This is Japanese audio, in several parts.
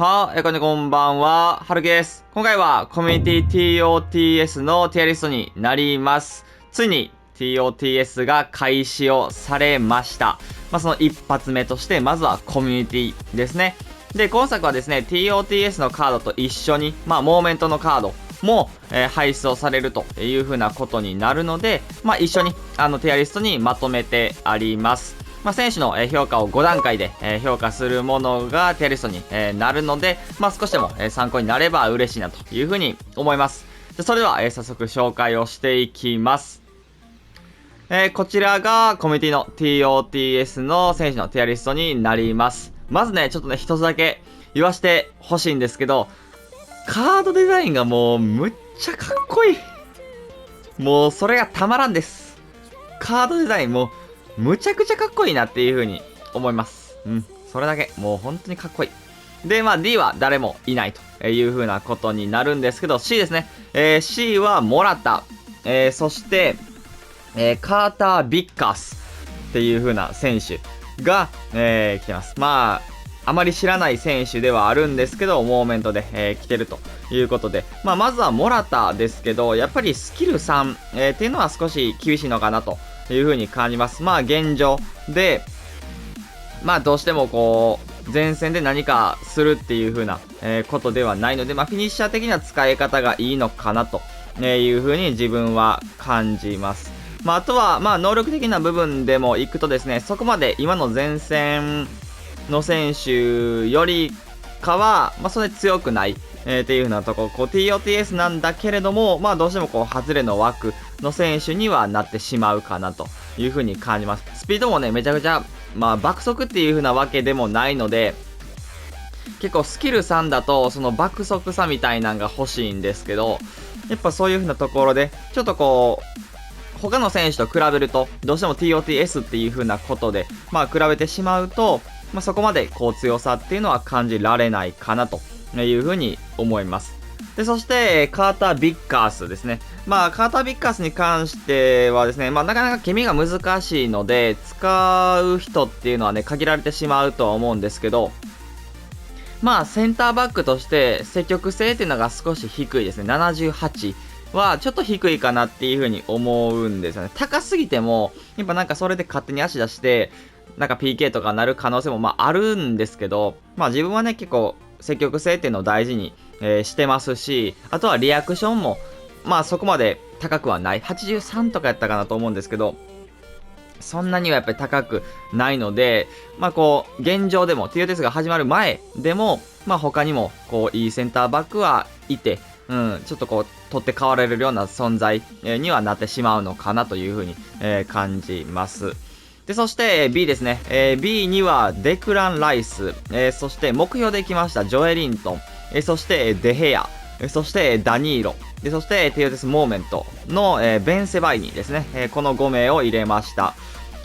こんばんは、はるきです。今回はコミュニティ TOTS のティアリストになります。ついに TOTS が開始をされました。その一発目として、まずはコミュニティですね。で、今作はですね、TOTS のカードと一緒に、モーメントのカードも、配出をされるという風なことになるので、一緒に、ティアリストにまとめてあります。選手の評価を5段階で評価するものがティアリストになるので、少しでも参考になれば嬉しいなというふうに思います。それでは早速紹介をしていきます。こちらがコミュニティの TOTS の選手のティアリストになります。まずね、ちょっとね、一つだけ言わせてほしいんですけど、カードデザインがもうむっちゃかっこいい。もうそれがたまらんです。カードデザインもむちゃくちゃかっこいいなっていう風に思います。それだけ。もう本当にかっこいい。で、D は誰もいないという風なことになるんですけど、C ですね。C はモラタ。そして、カーター・ビッカースっていう風な選手が、来てます。あまり知らない選手ではあるんですけど、モーメントで、来てるということで、まずはモラタですけど、やっぱりスキル3、っていうのは少し厳しいのかなという風に感じます。現状で、どうしてもこう、前線で何かするっていう風な、ことではないので、フィニッシャー的な使い方がいいのかなという風に自分は感じます。あとは、能力的な部分でも行くとですね、そこまで今の前線の選手よりかは、それ強くない、っていう風なところ、TOTS なんだけれども、どうしても外れの枠の選手にはなってしまうかなという風に感じます。スピードもね、めちゃくちゃ、爆速っていう風なわけでもないので、結構スキル3だと、その爆速さみたいなんが欲しいんですけど、やっぱそういう風なところで、ちょっと他の選手と比べると、どうしても TOTS っていう風なことで、比べてしまうと、そこまで強さっていうのは感じられないかなという風に思います。で、そして、カーター・ビッカースですね。カーター・ビッカースに関してはですね、なかなか気味が難しいので、使う人っていうのはね、限られてしまうとは思うんですけど、センターバックとして積極性っていうのが少し低いですね。78はちょっと低いかなっていう風に思うんですよね。高すぎても、やっぱそれで勝手に足出して、PK とかなる可能性もあるんですけど、自分はね、結構積極性っていうのを大事に、してますし、あとはリアクションも、そこまで高くはない。83とかやったかなと思うんですけど、そんなにはやっぱり高くないので、現状でも、TOTS が始まる前でも、他にも、いいセンターバックはいて、ちょっと取って代わられるような存在にはなってしまうのかなというふうに、感じます。で、そして B ですね。B にはデクラン・ライス、そして目標できましたジョエリントン、そしてデヘア、そしてダニーロ、で、そしてティオテス・モーメントの、ベン・セバイニですね。この5名を入れました。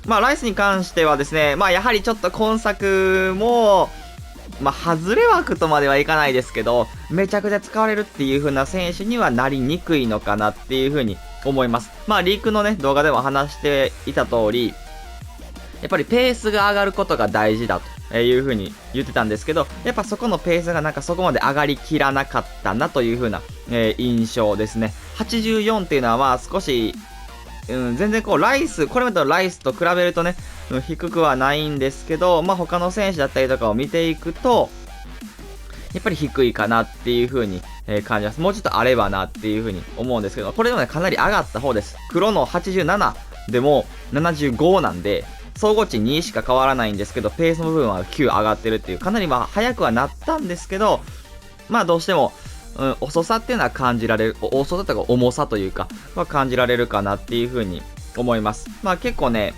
ライスに関してはですね、やはりちょっと今作も、外れ枠とまではいかないですけど、めちゃくちゃ使われるっていう風な選手にはなりにくいのかなっていう風に思います。リークのね、動画でも話していた通り、やっぱりペースが上がることが大事だという風に言ってたんですけど、やっぱそこのペースがそこまで上がりきらなかったなという風な、印象ですね。84っていうのは少し、全然ライス、これまでのライスと比べるとね、低くはないんですけど、他の選手だったりとかを見ていくと、やっぱり低いかなっていう風に、感じます。もうちょっとあればなっていう風に思うんですけど、これでもね、かなり上がった方です。黒の87でも75なんで、総合値2しか変わらないんですけど、ペースの部分は9上がってるっていう、かなり早くはなったんですけど、どうしても、遅さっていうのは感じられる、遅さというか重さというか、感じられるかなっていう風に思います。結構ね、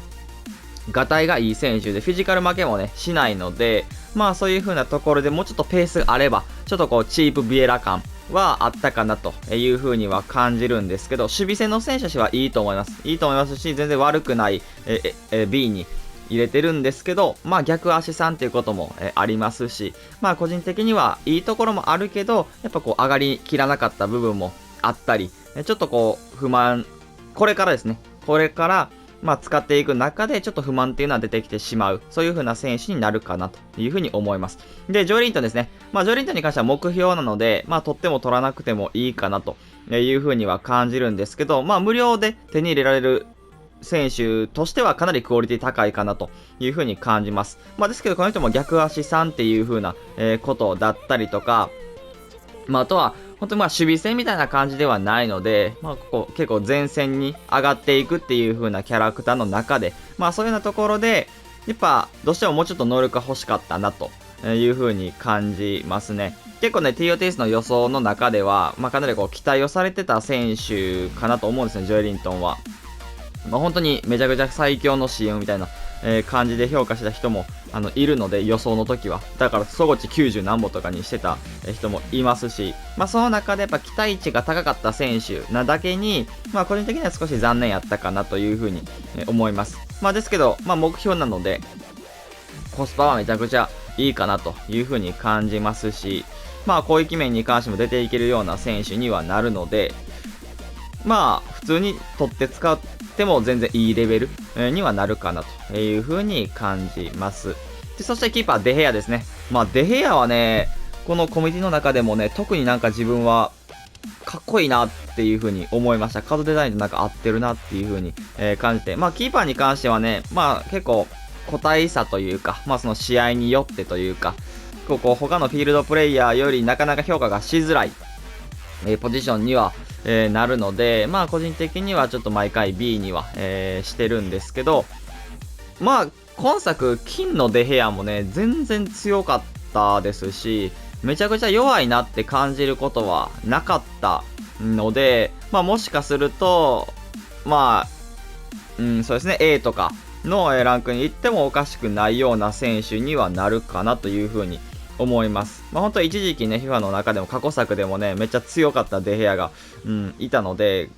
ガタイがいい選手で、フィジカル負けもね、しないので、そういう風なところでもうちょっとペースがあれば、ちょっとチープビエラ感はあったかなという風には感じるんですけど、守備戦の選手たちはいいと思います。いいと思いますし、全然悪くない、B に入れてるんですけど、逆足さんっていうことも、ありますし、個人的にはいいところもあるけど、やっぱ上がりきらなかった部分もあったり、ちょっと不満、これからですね、これから、使っていく中でちょっと不満っていうのは出てきてしまう。そういう風な選手になるかなという風に思います。で、ジョリントンですね。ジョリントンに関しては目標なので、取っても取らなくてもいいかなという風には感じるんですけど、無料で手に入れられる選手としてはかなりクオリティ高いかなという風に感じます。ですけど、この人も逆足3っていう風な、ことだったりとか、あとは、本当に守備戦みたいな感じではないので、ここ結構前線に上がっていくっていう風なキャラクターの中で、そういうようなところで、やっぱどうしてももうちょっと能力が欲しかったなという風に感じますね。結構ね、TOTS の予想の中では、かなり期待をされてた選手かなと思うんですね、ジョエリントンは。本当にめちゃくちゃ最強の CM みたいな、感じで評価した人もいるので、予想の時は。だから、総合値90何本とかにしてた人もいますし、その中でやっぱ期待値が高かった選手なだけに、個人的には少し残念やったかなというふうに思います。ですけど、目標なので、コスパはめちゃくちゃいいかなというふうに感じますし、攻撃面に関しても出ていけるような選手にはなるので、普通に取って使っても全然いいレベルにはなるかなという風に感じます。で、そしてキーパー、デヘアですね。デヘアはね、このコミュニティの中でもね、特に自分はかっこいいなっていう風に思いました。カードデザインと合ってるなっていう風に、感じて。キーパーに関してはね、結構個体差というか、その試合によってというか、他のフィールドプレイヤーよりなかなか評価がしづらい、ポジションにはなるので、個人的にはちょっと毎回 B には、してるんですけど、今作、金のデヘアもね、全然強かったですし、めちゃくちゃ弱いなって感じることはなかったので、もしかすると、そうですね、A とかのランクに行ってもおかしくないような選手にはなるかなというふうに思います。本当一時期ね、FIFA の中でも過去作でもね、めっちゃ強かったデヘアが、いたので、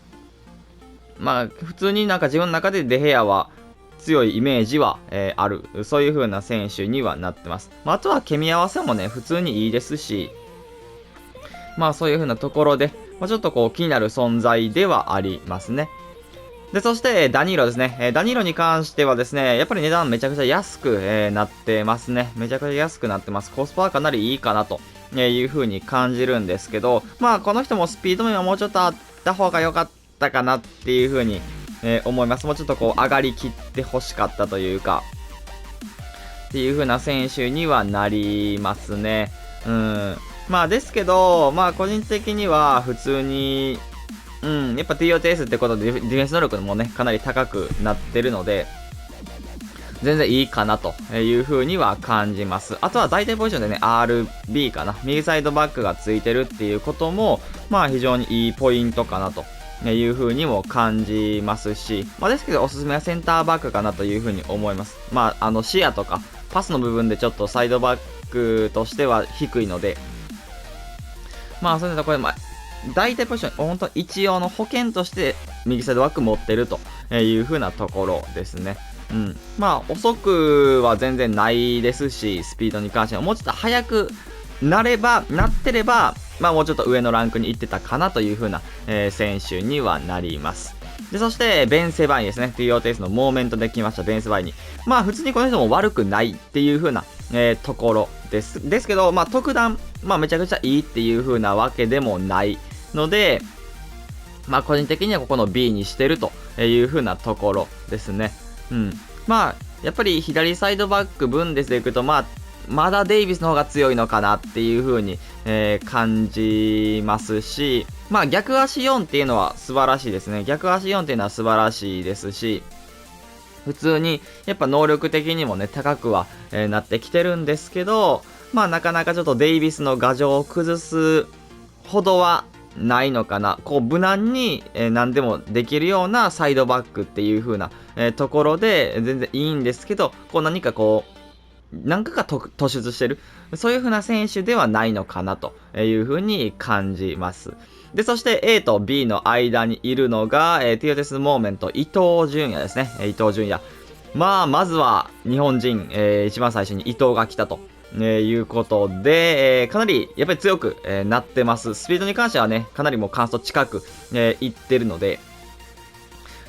普通に自分の中でデヘアは強いイメージは、ある。そういう風な選手にはなってます。あとは組み合わせもね、普通にいいですし、そういう風なところで、ちょっと気になる存在ではありますね。で、そして、ダニーロですね。ダニーロに関してはですね、やっぱり値段めちゃくちゃ安く、なってますね。めちゃくちゃ安くなってます。コスパはかなりいいかなという風に感じるんですけど、この人もスピード面はもうちょっとあった方が良かったかなっていう風に、思います。もうちょっと上がりきって欲しかったというか、っていう風な選手にはなりますね。ですけど、個人的には普通に、やっぱ TOTS ってことでディフェンス能力もね、かなり高くなってるので、全然いいかなという風には感じます。あとは大体ポジションでね、RB かな。右サイドバックがついてるっていうことも、非常にいいポイントかなという風にも感じますし、ですけどおすすめはセンターバックかなという風に思います。視野とかパスの部分でちょっとサイドバックとしては低いので、そういうところで、大体ポジション、本当一応の保険として右サイドバック持ってるという風なところですね。遅くは全然ないですし、スピードに関してはもうちょっと速くなってれば、もうちょっと上のランクに行ってたかなという風な、選手にはなります。で、そして、ベン・セバイニですね。TOTS のモーメントで来ました、ベン・セバイニ。普通にこの人も悪くないっていう風な、ところです。ですけど、特段、めちゃくちゃいいっていう風なわけでもないので、個人的にはここの B にしてるという風なところですね。やっぱり左サイドバック、ブンデスでいくと、まだデイビスの方が強いのかなっていう風に、感じますし、逆足4っていうのは素晴らしいですね。逆足4っていうのは素晴らしいですし、普通にやっぱ能力的にもね、高くは、なってきてるんですけど、なかなかちょっとデイビスの牙城を崩すほどはないのかな。無難に、何でもできるようなサイドバックっていう風な、ところで全然いいんですけど、何か突出してる。そういう風な選手ではないのかなという風に感じます。で、そして A と B の間にいるのが、TOTS モーメント、伊藤純也ですね。伊藤純也。まずは日本人、一番最初に伊藤が来たと。いうことで、かなりやっぱり強く、なってます。スピードに関してはね、かなりもう完走近く、いってるので、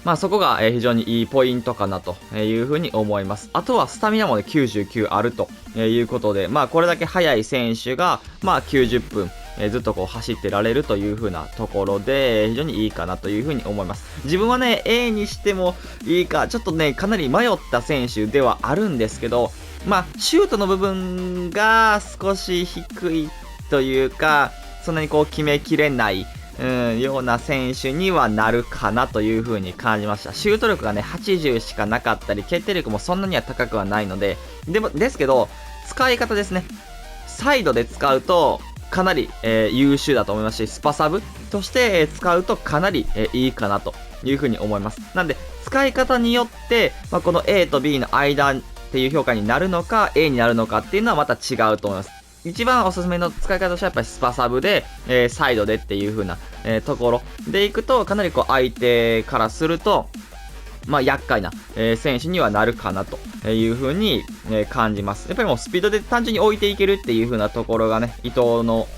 まあそこが非常にいいポイントかなというふうに思います。あとはスタミナもね99あるということで、まあこれだけ速い選手がまあ90分ずっとこう走ってられるという風なところで非常にいいかなという風に思います。自分はね A にしてもいいかちょっとねかなり迷った選手ではあるんですけど、まあシュートの部分が少し低いというかそんなにこう決めきれないような選手にはなるかなという風に感じました。シュート力がね80しかなかったり決定力もそんなには高くはないのでですけど使い方ですね。サイドで使うとかなり、優秀だと思いますし、スパサブとして、使うとかなり、いいかなというふうに思います。なんで、使い方によって、まあ、この A と B の間っていう評価になるのか、A になるのかっていうのはまた違うと思います。一番おすすめの使い方としてはやっぱりスパサブで、サイドでっていう風な、ところでいくと、かなりこう相手からすると、まあ、厄介な、選手にはなるかなという風に、感じます。やっぱりもうスピードで単純に置いていけるっていう風なところがね、伊藤の、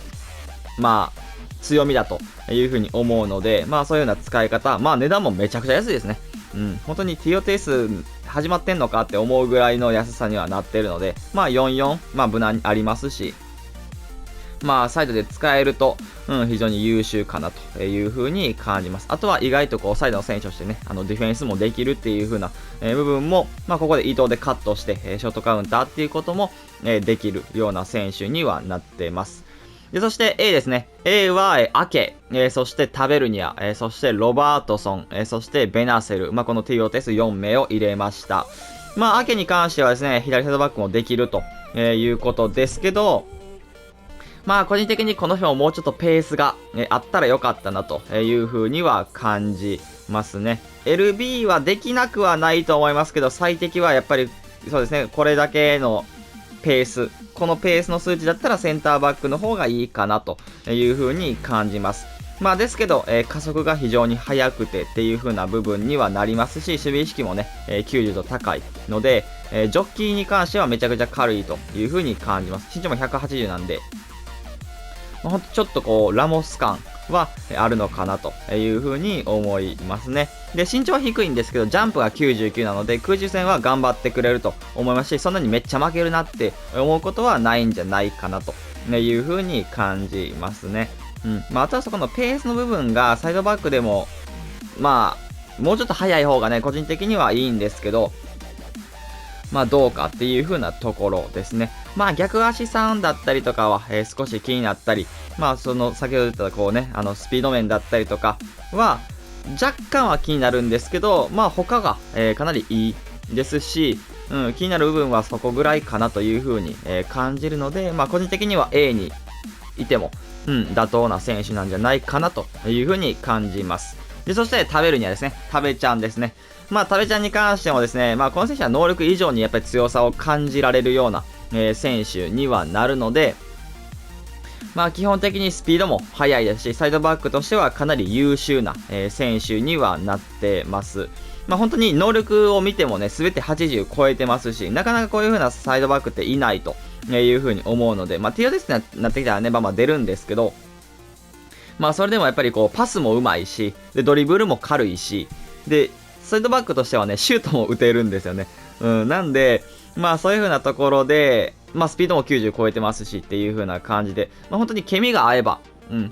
まあ、強みだという風に思うので、まあそういうような使い方、まあ値段もめちゃくちゃ安いですね。うん、本当に TOTS 始まってんのかって思うぐらいの安さにはなってるので、まあ44、まあ無難にありますし、まあ、サイドで使えると、非常に優秀かなという風に感じます。あとは意外とこう、サイドの選手としてね、ディフェンスもできるっていう風な、部分も、まあ、ここで伊藤でカットして、ショートカウンターっていうことも、できるような選手にはなってます。で、そして A ですね。A は、アケ、そしてタベルニャ、そしてロバートソン、そしてベナセル、まあ、この TOTS4 名を入れました。まあ、アケに関してはですね、左サイドバックもできるということですけど、まあ個人的にこの日ももうちょっとペースが、あったらよかったなという風には感じますね。LB はできなくはないと思いますけど、最適はやっぱりそうですね、これだけのペース、このペースの数値だったらセンターバックの方がいいかなという風に感じます。まあですけど、加速が非常に速くてっていう風な部分にはなりますし、守備意識もね、90度高いので、ジョッキーに関してはめちゃくちゃ軽いという風に感じます。身長も180なんで、ほんとちょっとこう、ラモス感はあるのかなという風に思いますね。で、身長は低いんですけど、ジャンプが99なので、空中戦は頑張ってくれると思いますし、そんなにめっちゃ負けるなって思うことはないんじゃないかなという風に感じますね。まあ、あとはそこのペースの部分が、サイドバックでも、まあ、もうちょっと速い方がね、個人的にはいいんですけど、まあどうかっていう風なところですね。まあ逆足さんだったりとかは、少し気になったり、まあその先ほど言ったこうね、スピード面だったりとかは、若干は気になるんですけど、まあ他が、かなりいいですし、気になる部分はそこぐらいかなという風に、感じるので、まあ個人的には A にいても、妥当な選手なんじゃないかなという風に感じます。で、そして食べるにはですね、食べちゃんですね。まあ、食べちゃんに関してもですね、まあ、この選手は能力以上にやっぱり強さを感じられるような、選手にはなるので、まあ、基本的にスピードも速いですし、サイドバックとしてはかなり優秀な、選手にはなってます。まあ、本当に能力を見てもね、すべて80超えてますし、なかなかこういう風なサイドバックっていないという風に思うので、まあ、TOTS になってきたらね、まあ出るんですけど、まあ、それでもやっぱりこう、パスも上手いし、で、ドリブルも軽いし、で、サイドバックとしてはね、シュートも打てるんですよね。なんで、まあそういう風なところで、まあスピードも90超えてますしっていう風な感じで、まあ本当にケミが合えば、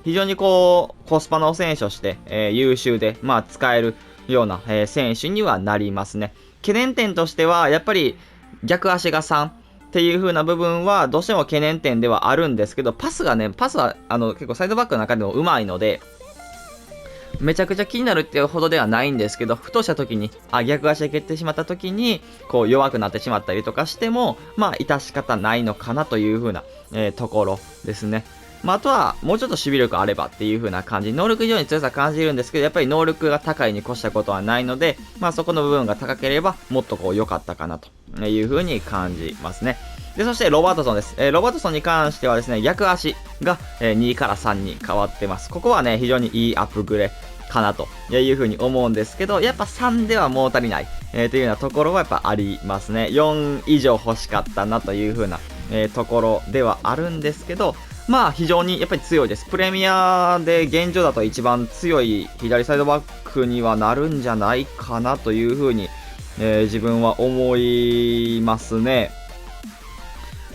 非常にこう、コスパの選手として、優秀で、まあ使えるような、選手にはなりますね。懸念点としては、やっぱり逆足が3っていう風な部分は、どうしても懸念点ではあるんですけど、パスは結構サイドバックの中でも上手いので、めちゃくちゃ気になるっていうほどではないんですけど、ふとした時に、逆足で蹴ってしまった時に、こう弱くなってしまったりとかしても、まあ、致し方ないのかなという風な、ところですね。まあ、あとは、もうちょっと守備力あればっていう風な感じ、能力以上に強さ感じるんですけど、やっぱり能力が高いに越したことはないので、まあ、そこの部分が高ければ、もっとこう良かったかなという風に感じますね。で、そしてロバートソンです。ロバートソンに関してはですね、逆足が、2から3に変わってます。ここはね、非常にいいアップグレかなというふうに思うんですけど、やっぱ3ではもう足りない、というようなところはやっぱありますね。4以上欲しかったなというふうな、ところではあるんですけど、まあ非常にやっぱり強いです。プレミアで現状だと一番強い左サイドバックにはなるんじゃないかなというふうに、自分は思いますね。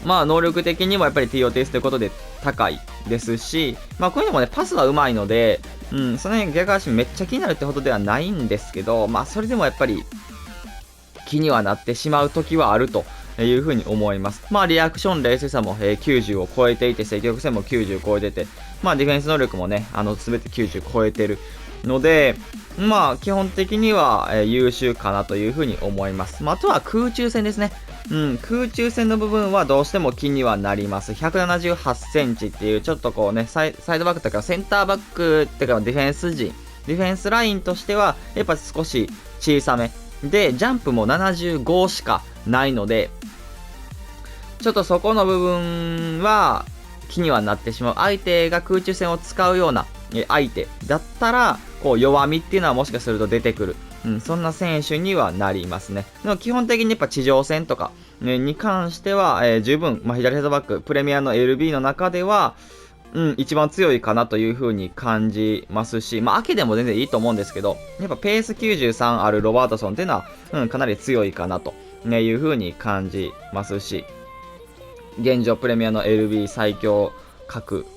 まあ能力的にもやっぱり TOTS ということで高いですし、まあこういうのもね、パスは上手いので、その辺逆足めっちゃ気になるってほどではないんですけど、まあそれでもやっぱり気にはなってしまう時はあるというふうに思います。まあリアクション冷静さも90を超えていて、積極性も90を超えてて、まあディフェンス能力もね、全て90超えてるので、まあ基本的には優秀かなというふうに思います。まああとは空中戦ですね。空中戦の部分はどうしても気にはなります。178センチっていうちょっとこうね、サイドバックとかセンターバックっていうかディフェンス陣、ディフェンスラインとしてはやっぱ少し小さめで、ジャンプも75しかないので、ちょっとそこの部分は気にはなってしまう。相手が空中戦を使うような相手だったら、こう弱みっていうのはもしかすると出てくる。そんな選手にはなりますね。でも基本的にやっぱ地上戦とか、に関しては、十分、左ヘッドバック、プレミアの LB の中では、一番強いかなという風に感じますし、まあ、秋でも全然いいと思うんですけど、やっぱペース93あるロバートソンっていうのは、かなり強いかなという風に感じますし、現状プレミアの LB 最強格、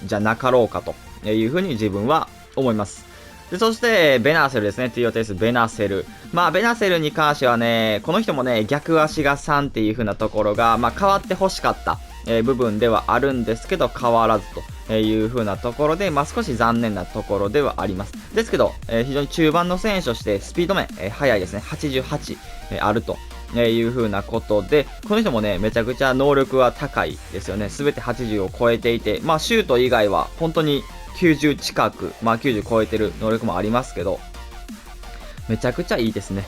じゃなかろうかという風に自分は思います。で、そして、ベナーセルですね。TOTS ベナーセル。まあ、ベナーセルに関してはね、この人もね、逆足が3っていう風なところが、まあ、変わって欲しかった、部分ではあるんですけど、変わらずという風なところで、まあ、少し残念なところではあります。ですけど、非常に中盤の選手として、スピード面、速いですね。88、あると。いう風なことで、この人もね、めちゃくちゃ能力は高いですよね。すべて80を超えていて、まあ、シュート以外は、本当に、90近く、まあ90超えてる能力もありますけど、めちゃくちゃいいですね。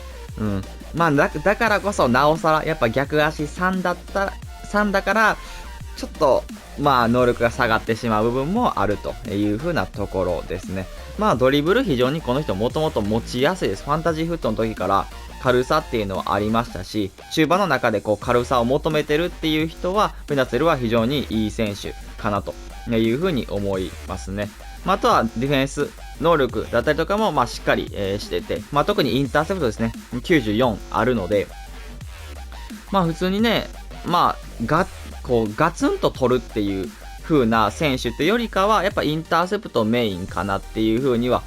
まあだからこそ、なおさら、やっぱ逆足3だから、ちょっと、まあ能力が下がってしまう部分もあるという風なところですね。まあドリブル非常にこの人もともと持ちやすいです。ファンタジーフットの時から軽さっていうのはありましたし、中盤の中でこう軽さを求めてるっていう人は、ベナツェルは非常にいい選手かなという風に思いますね。まあ、あとはディフェンス能力だったりとかもまあしっかり、してて、まあ、特にインターセプトですね。94あるので、まあ普通にね、まあこうガツンと取るっていう風な選手ってよりかは、やっぱインターセプトメインかなっていう風には、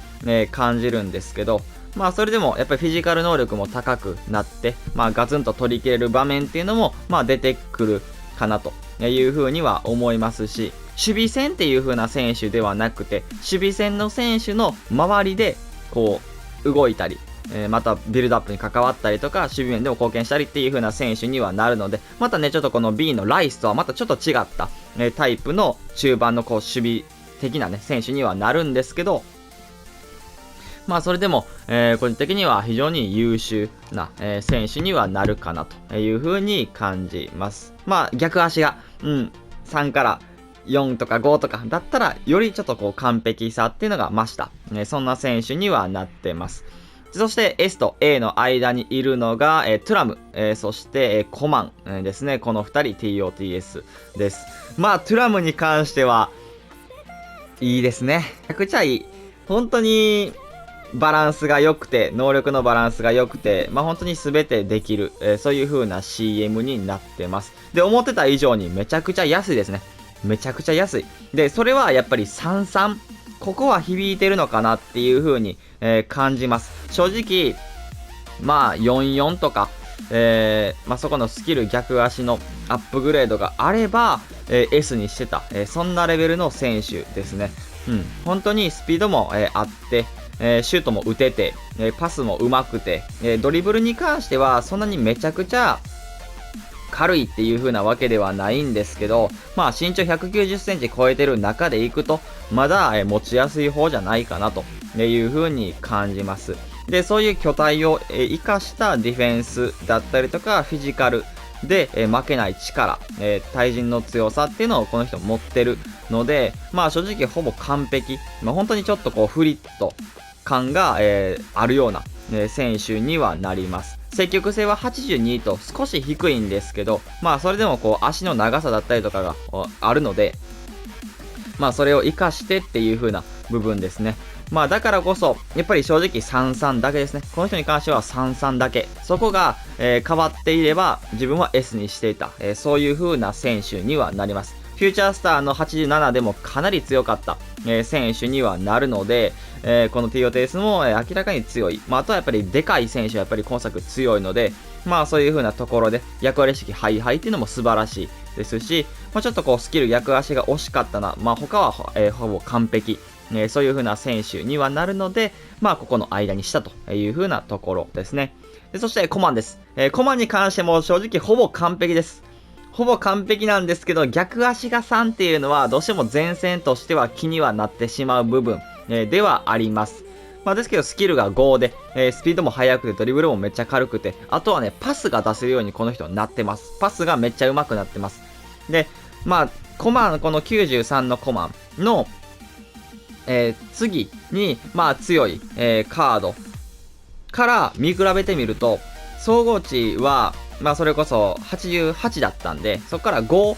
感じるんですけど、まあそれでもやっぱりフィジカル能力も高くなって、まあガツンと取り切れる場面っていうのもまあ出てくるかなという風には思いますし、守備戦っていう風な選手ではなくて、守備戦の選手の周りでこう動いたり、またビルドアップに関わったりとか、守備面でも貢献したりっていう風な選手にはなるので、またねちょっとこの B のライスとはまたちょっと違った、タイプの中盤のこう守備的なね選手にはなるんですけど、まあそれでも、個人的には非常に優秀な、選手にはなるかなという風に感じます。まあ逆足が、3から4とか5とかだったら、よりちょっとこう完璧さっていうのが増した、そんな選手にはなってます。そして S と A の間にいるのが、トゥラム、そして、コマン、ですね。この2人 TOTS です。まあトゥラムに関してはいいですね。めちゃくちゃいい。本当にバランスが良くて、能力のバランスが良くて、まあ本当に全てできる、そういう風な CM になってます。で、思ってた以上にめちゃくちゃ安いですね。めちゃくちゃ安い。で、それはやっぱり33。ここは響いてるのかなっていう風に、感じます。正直、まあ44とか、まあそこのスキル逆足のアップグレードがあれば、S にしてた、そんなレベルの選手ですね。本当にスピードも、あって、シュートも打てて、パスも上手くて、ドリブルに関してはそんなにめちゃくちゃ軽いっていう風なわけではないんですけど、まあ身長190センチ超えてる中でいくと、まだ、持ちやすい方じゃないかなという風に感じます。で、そういう巨体を、生かしたディフェンスだったりとか、フィジカルで、負けない力、対人の強さっていうのをこの人持ってるので、まあ正直ほぼ完璧、まあ本当にちょっとこうフリット感が、あるような、選手にはなります。積極性は82と少し低いんですけど、まあそれでもこう足の長さだったりとかがあるので、まあそれを活かしてっていう風な部分ですね。まあだからこそ、やっぱり正直33だけですね。この人に関しては33だけ。そこが、変わっていれば自分は S にしていた。そういう風な選手にはなります。フューチャースターの87でもかなり強かった、選手にはなるので、この TOTS も、明らかに強い。まああとはやっぱりでかい選手はやっぱり今作強いので、まあそういう風なところで役割意識ハイハイっていうのも素晴らしいですし、まあ、ちょっとこうスキル逆足が惜しかったな。まあ他は、ほぼ完璧。そういう風な選手にはなるので、まあここの間にしたという風なところですね。でそしてコマンです。コマンに関しても正直ほぼ完璧です。ほぼ完璧なんですけど、逆足が3っていうのはどうしても前線としては気にはなってしまう部分、ではあります。まあですけどスキルが5で、スピードも速くてドリブルもめっちゃ軽くて、あとはね、パスが出せるようにこの人なってます。パスがめっちゃ上手くなってます。で、まあ、コマン、この93のコマンの、次に、まあ強い、カードから見比べてみると、総合値は、まあそれこそ88だったんで、そこから5、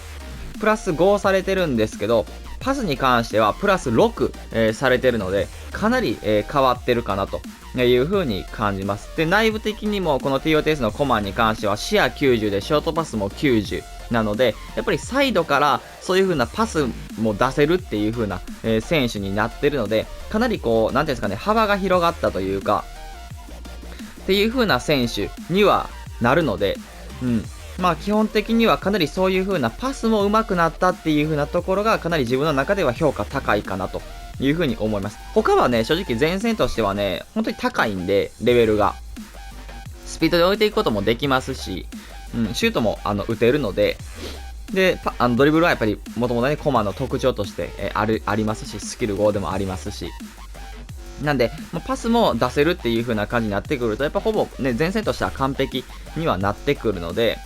プラス5されてるんですけど、パスに関してはプラス6、されてるので、かなり、変わってるかなという風に感じます。で、内部的にもこの TOTS のコマンに関しては視野90でショートパスも90。なので、やっぱりサイドからそういう風なパスも出せるっていう風な、選手になってるので、かなりこう、なんていうんですかね、幅が広がったというか、っていう風な選手にはなるので、まあ基本的にはかなりそういう風なパスも上手くなったっていう風なところがかなり自分の中では評価高いかなという風に思います。他はね、正直前線としてはね、本当に高いんで、レベルが。スピードで置いていくこともできますし、シュートも打てるので、で、ドリブルはやっぱりもともとね、コマの特徴として、ありますし、スキル5でもありますし、なんで、パスも出せるっていう風な感じになってくると、やっぱほぼね、前線としては完璧にはなってくるので、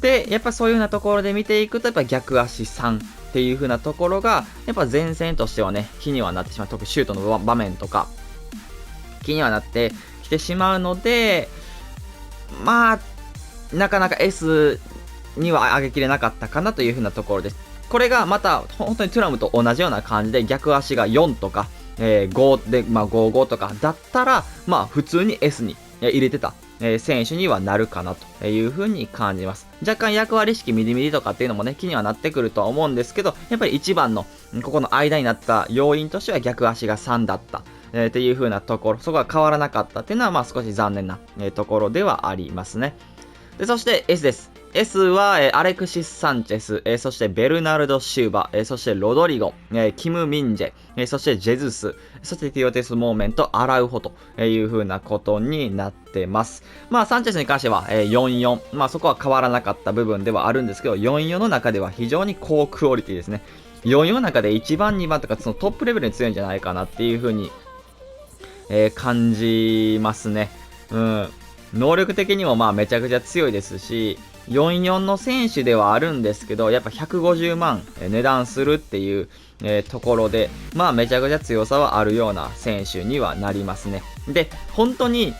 で、やっぱそういう風なところで見ていくと、やっぱ逆足3っていう風なところが、やっぱ前線としてはね、気にはなってしまう。特にシュートの場面とか、気にはなってきてしまうので、まあ、なかなか S には上げきれなかったかなという風なところです。これがまた、本当にトゥラムと同じような感じで、逆足が4とか、5で、55とかだったら、普通に S に入れてた、選手にはなるかなという風に感じます。若干役割意識ミリミリとかっていうのもね、気にはなってくるとは思うんですけど、やっぱり一番の、ここの間になった要因としては逆足が3だった。っていう風なところ、そこが変わらなかったっていうのは、少し残念な、ところではありますね。で、そして S です。S は、アレクシス・サンチェス、そしてベルナルド・シューバ、そしてロドリゴ、キム・ミンジェ、そしてジェズス、そしてティオテス・モーメント、アラウホという風なことになってます。サンチェスに関しては、44。そこは変わらなかった部分ではあるんですけど、44の中では非常に高クオリティですね。44の中で1番、2番とか、そのトップレベルに強いんじゃないかなっていう風に、感じますね。能力的にもめちゃくちゃ強いですし、44の選手ではあるんですけど、やっぱ150万値段するっていう、ところで、めちゃくちゃ強さはあるような選手にはなりますね。で、本当に、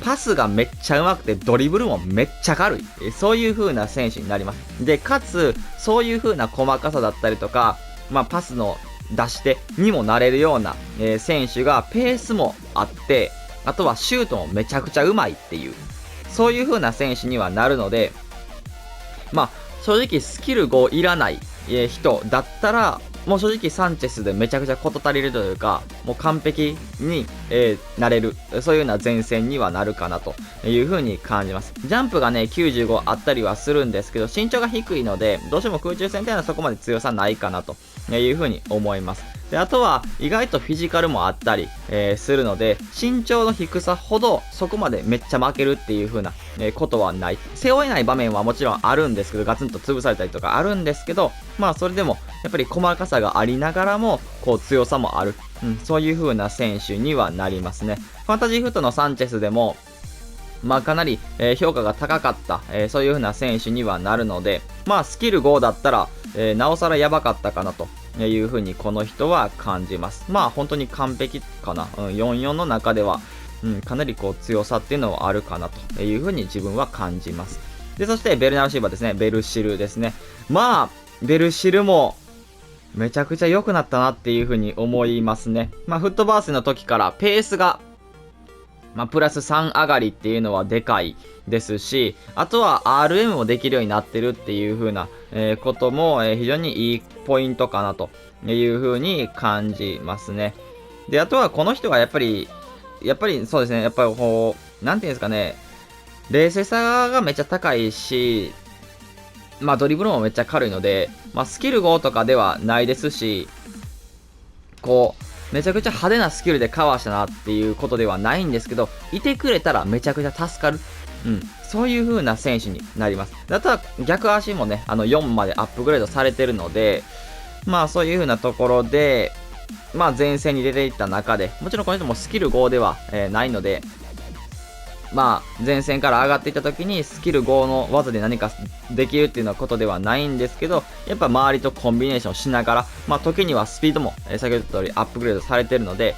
パスがめっちゃ上手くて、ドリブルもめっちゃ軽い。そういう風な選手になります。で、かつ、そういう風な細かさだったりとか、パスの出し手にもなれるような、選手がペースもあって、あとはシュートもめちゃくちゃうまいっていう、そういう風な選手にはなるので、正直スキル5いらない、人だったら、もう正直サンチェスでめちゃくちゃ事足りるというか、もう完璧に、なれる、そういうような前線にはなるかなという風に感じます。ジャンプがね、95あったりはするんですけど、身長が低いので、どうしても空中戦っていうのはそこまで強さないかなという風に思います。で、あとは意外とフィジカルもあったり、するので、身長の低さほどそこまでめっちゃ負けるっていう風な、ことはない。背負えない場面はもちろんあるんですけど、ガツンと潰されたりとかあるんですけど、それでもやっぱり細かさがありながらも、こう強さもある。そういう風な選手にはなりますね。ファンタジーフットのサンチェスでも、かなり、評価が高かった、そういう風な選手にはなるので、スキル5だったら、なおさらやばかったかなという風にこの人は感じます。本当に完璧かな。44の中では、かなりこう強さっていうのはあるかなという風に自分は感じます。で、そしてベルナルシーバーですね。ベルシルですね。ベルシルも、めちゃくちゃ良くなったなっていう風に思いますね。まあ、フットバースの時からペースが、まあ、プラス3上がりっていうのはでかいですし、あとは RM もできるようになってるっていう風な、ことも、非常にいいポイントかなという風に感じますね。で、あとはこの人がやっぱりそうですね、やっぱりこう、なんていうんですかね、冷静さがめっちゃ高いし、まあドリブルもめっちゃ軽いので、まあスキル5とかではないですし、こう、めちゃくちゃ派手なスキルでカバーしたなっていうことではないんですけど、いてくれたらめちゃくちゃ助かる。うん。そういう風な選手になります。あとは逆足もね、4までアップグレードされてるので、まあそういう風なところで、まあ前線に出ていった中で、もちろんこの人もスキル5では、ないので、まあ前線から上がっていった時にスキル5の技で何かできるっていうようなことではないんですけど、やっぱ周りとコンビネーションしながら、まあ時にはスピードも、先ほど言った通りアップグレードされてるので、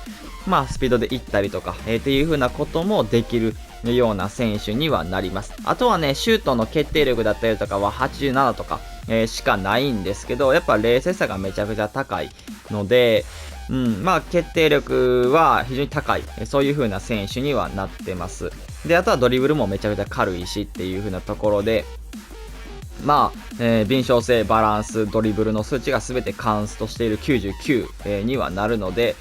まあスピードで行ったりとか、っていう風なこともできるような選手にはなります。あとはね、シュートの決定力だったりとかは87とか、しかないんですけど、やっぱ冷静さがめちゃくちゃ高いので、まあ決定力は非常に高い、そういう風な選手にはなってます。で、あとはドリブルもめちゃくちゃ軽いしっていう風なところで、まあ、敏捷性、バランス、ドリブルの数値が全てカンストしている99、にはなるので、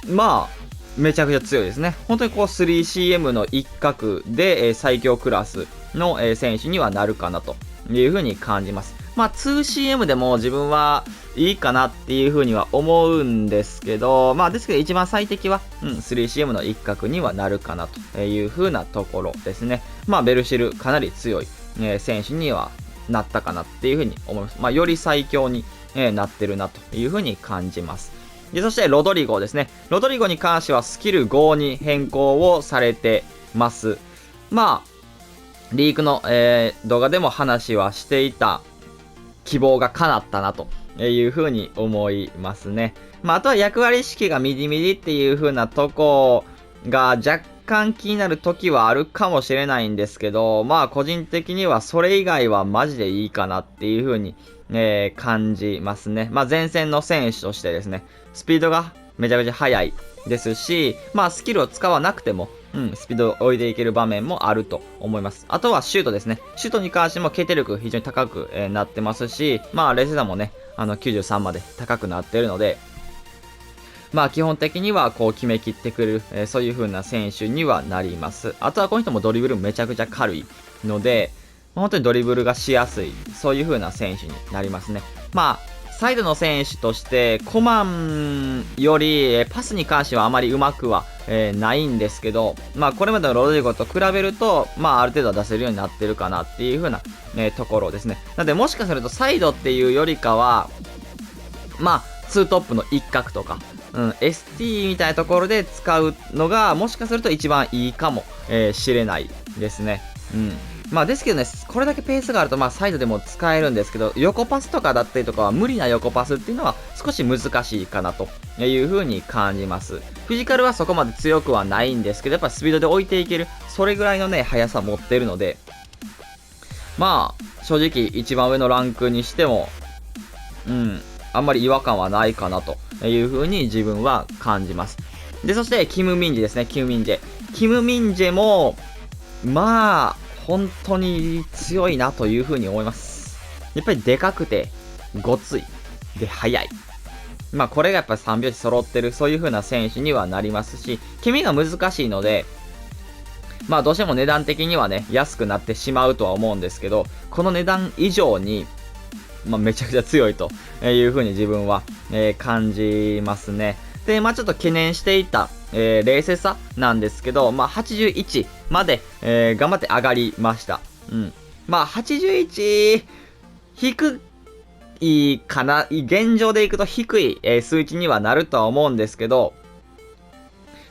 まあ、めちゃくちゃ強いですね。本当にこう 3CM の一角で、最強クラスの、選手にはなるかなという風に感じます。まあ 2CM でも自分はいいかなっていう風には思うんですけど、まあですけど一番最適は、3CM の一角にはなるかなという風なところですね。まあベルシルかなり強い、選手にはなったかなっていう風に思います。まあより最強に、なってるなという風に感じます。で、そしてロドリゴですね。ロドリゴに関してはスキル5に変更をされてます。まあ、リークの、動画でも話はしていた希望が叶ったなというふうに思いますね。まあ、あとは役割意識がミディミディっていう風なとこが若干気になる時はあるかもしれないんですけど、まあ個人的にはそれ以外はマジでいいかなっていう風に、感じますね。まあ前線の選手としてですね、スピードがめちゃめちゃ速いですし、まあスキルを使わなくても、スピードを置いていける場面もあると思います。あとはシュートですね。シュートに関しても決定力非常に高く、なってますし、まあ冷静さもね、93まで高くなっているので、まあ基本的にはこう決めきってくれる、そういう風な選手にはなります。あとはこの人もドリブルめちゃくちゃ軽いので、本当にドリブルがしやすい、そういう風な選手になりますね。まあ、サイドの選手として、コマンよりパスに関してはあまりうまくは、ないんですけど、まあこれまでのロドリゴと比べると、まあある程度は出せるようになってるかなっていう風な、ところですね。なのでもしかするとサイドっていうよりかは、まあ、ツートップの一角とか、ST みたいなところで使うのが、もしかすると一番いいかもしれないですね。まあですけどね、これだけペースがあると、まあサイドでも使えるんですけど、横パスとかだったりとかは無理な横パスっていうのは少し難しいかなという風に感じます。フィジカルはそこまで強くはないんですけど、やっぱスピードで置いていける、それぐらいのね、速さ持ってるので、まあ、正直一番上のランクにしても、あんまり違和感はないかなという風に自分は感じます。で、そしてキム・ミンジェですね、キム・ミンジェ。キム・ミンジェも、まあ、本当に強いなという風に思います。やっぱりでかくて、ごつい。で、速い。まあ、これがやっぱり3拍子揃ってる、そういう風な選手にはなりますし、決めが難しいので、まあ、どうしても値段的にはね、安くなってしまうとは思うんですけど、この値段以上に、まあ、めちゃくちゃ強いという風に自分は、感じますね。で、まあちょっと懸念していた、冷静さなんですけど、まあ81まで、頑張って上がりました。まあ81、低いかな、現状でいくと低い、数値にはなるとは思うんですけど、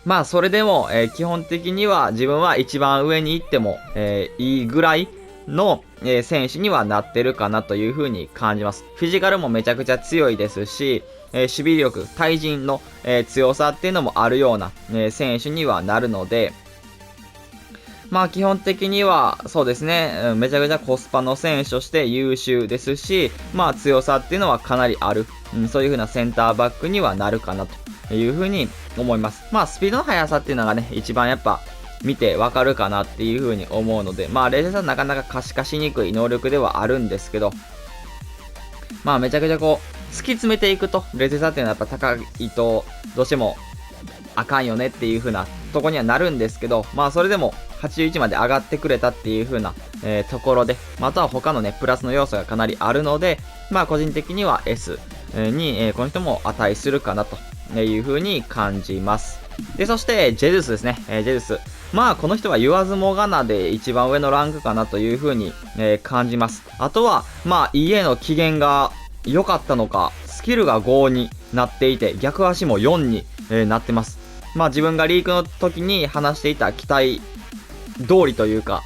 まあそれでも、基本的には自分は一番上に行っても、いいぐらいの、選手にはなってるかなという風に感じます。フィジカルもめちゃくちゃ強いですし、守備力、対人の、強さっていうのもあるような、選手にはなるので、まあ基本的にはそうですね、めちゃくちゃコスパの選手として優秀ですし、まあ強さっていうのはかなりある、そういう風なセンターバックにはなるかなという風に思います。まあスピードの速さっていうのがね、一番やっぱ見てわかるかなっていう風に思うので、まあ冷静さはなかなか可視化しにくい能力ではあるんですけど、まあめちゃくちゃこう、突き詰めていくと、冷静さっていうのはやっぱ高いと、どうしてもあかんよねっていう風なとこにはなるんですけど、まあそれでも81まで上がってくれたっていう風な、ところで、または他のね、プラスの要素がかなりあるので、まあ個人的には S に、この人も値するかなという風に感じます。で、そしてジェズスですね、ジェズス。まあこの人は言わずもがなで一番上のランクかなという風に、感じます。あとは、まあ EA の機嫌が良かったのか、スキルが5になっていて、逆足も4に、なってます。まあ自分がリークの時に話していた期待通りというか、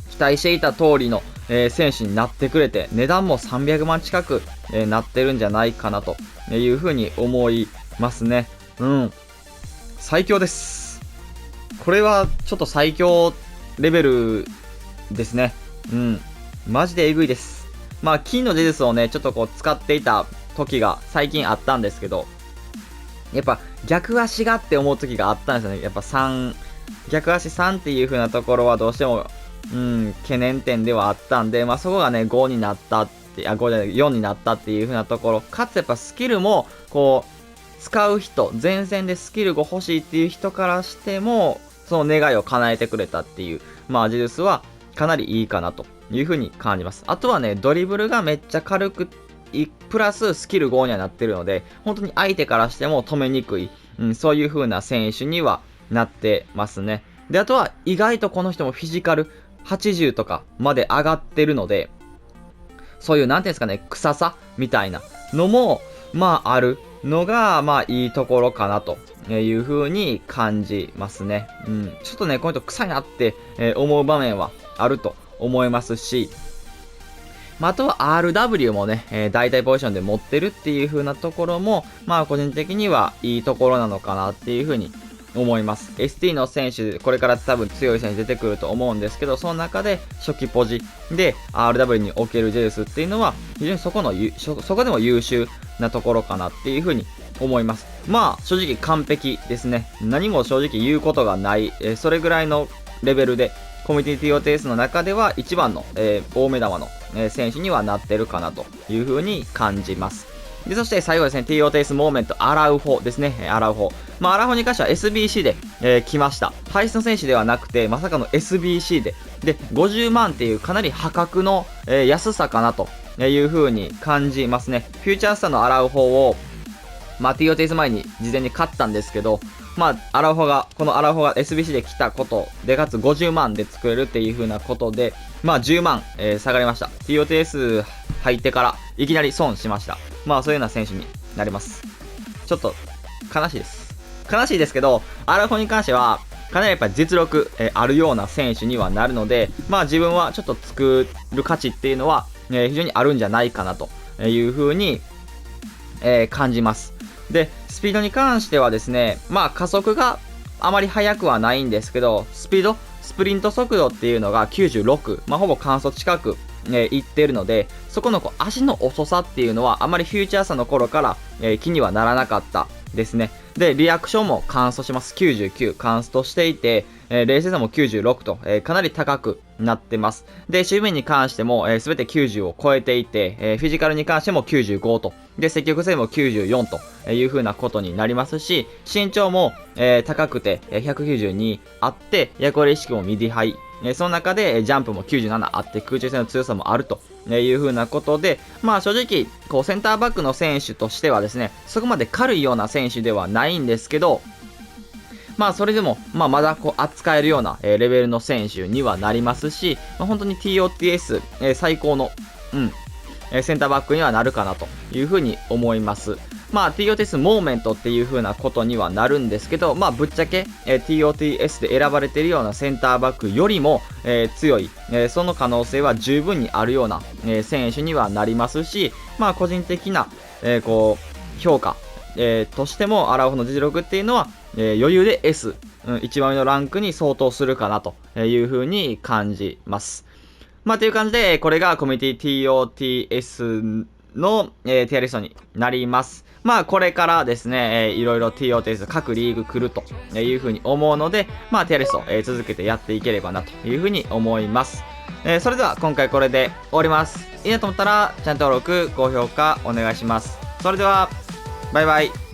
期待していた通りの、選手になってくれて、値段も300万近く、なってるんじゃないかなというふうに思いますね。うん。最強です。これはちょっと最強レベルですね。うん。マジでエグいです。まあ金のジェズスをね、ちょっとこう使っていた時が最近あったんですけど、やっぱ逆足がって思う時があったんですよね。やっぱ逆足3っていう風なところはどうしても、懸念点ではあったんで、まあそこがね、5になったって、5じゃない、4になったっていう風なところ、かつやっぱスキルも、こう、使う人、前線でスキルが欲しいっていう人からしても、その願いを叶えてくれたっていう、まあジュースはかなりいいかなという風に感じます。あとはね、ドリブルがめっちゃ軽くプラススキル5にはなってるので、本当に相手からしても止めにくい、そういう風な選手にはなってますね。で、あとは意外とこの人もフィジカル80とかまで上がってるので、そういうなんていうんですかね、臭さみたいなのも、まああるのが、まあいいところかなという風に感じますね。ちょっとね、この人臭いなって、思う場面はあると思いますし、まあ、あとは RW もね、大体ポジションで持ってるっていう風なところも、まあ個人的にはいいところなのかなっていう風に思います。ST の選手、これから多分強い選手出てくると思うんですけど、その中で初期ポジで RW におけるジェイスっていうのは、非常にそこでも優秀なところかなっていう風に思います。まあ正直完璧ですね。何も正直言うことがない、それぐらいのレベルで、コミュニティ TOTS の中では一番の、大目玉の、選手にはなってるかなという風に感じます。で、そして最後ですね、TOTS モーメント、アラウホですね、アラウホ。まあ、アラウホに関しては SBC で、来ました。配信の選手ではなくて、まさかの SBC で。で、50万っていうかなり破格の、安さかなという風に感じますね。フューチャースターのアラウホを、まあ、TOTS 前に事前に買ったんですけど、まあ、このアラフォが SBC で来たことで、かつ50万で作れるっていう風なことで、まあ10万、下がりました。TOTS 入ってからいきなり損しました。まあそういうような選手になります。ちょっと悲しいです。悲しいですけど、アラフォに関しては、かなりやっぱり実力、あるような選手にはなるので、まあ自分はちょっと作る価値っていうのは、非常にあるんじゃないかなという風に、感じます。で、スピードに関してはですね、まあ加速があまり速くはないんですけど、スプリント速度っていうのが96、まあほぼ完走近く、いってるので、そこの足の遅さっていうのはあまりフューチャーさの頃から、気にはならなかったですね。で、リアクションも完走します。99、完走としていて、冷静さも96と、かなり高くなってます。で、守備面に関しても、すべて90を超えていて、フィジカルに関しても95と、で、積極性も94という風なことになりますし、身長も、高くて、192あって、役割意識もミディハイ。その中で、ジャンプも97あって、空中戦の強さもあるという風なことで、まあ正直、センターバックの選手としてはですね、そこまで軽いような選手ではないんですけど、まあそれでも、まあまだ扱えるような、レベルの選手にはなりますし、まあ、本当に TOTS、最高の、センターバックにはなるかなというふうに思います。まあ TOTS モーメントっていう風なことにはなるんですけど、まあぶっちゃけ、TOTS で選ばれているようなセンターバックよりも、強い、その可能性は十分にあるような、選手にはなりますし、まあ個人的な、評価としてもアラオフの実力っていうのは、余裕で S、一番上のランクに相当するかなという風に感じます。まあ、という感じで、これがコミュニティ TOTS の、ティアリストになります。まあ、これからですね、いろいろ TOTS 各リーグ来るという風に思うので、まあ、ティアリスト、続けてやっていければなという風に思います。それでは今回これで終わります。いいなと思ったらチャンネル登録、高評価お願いします。それでは、バイバイ。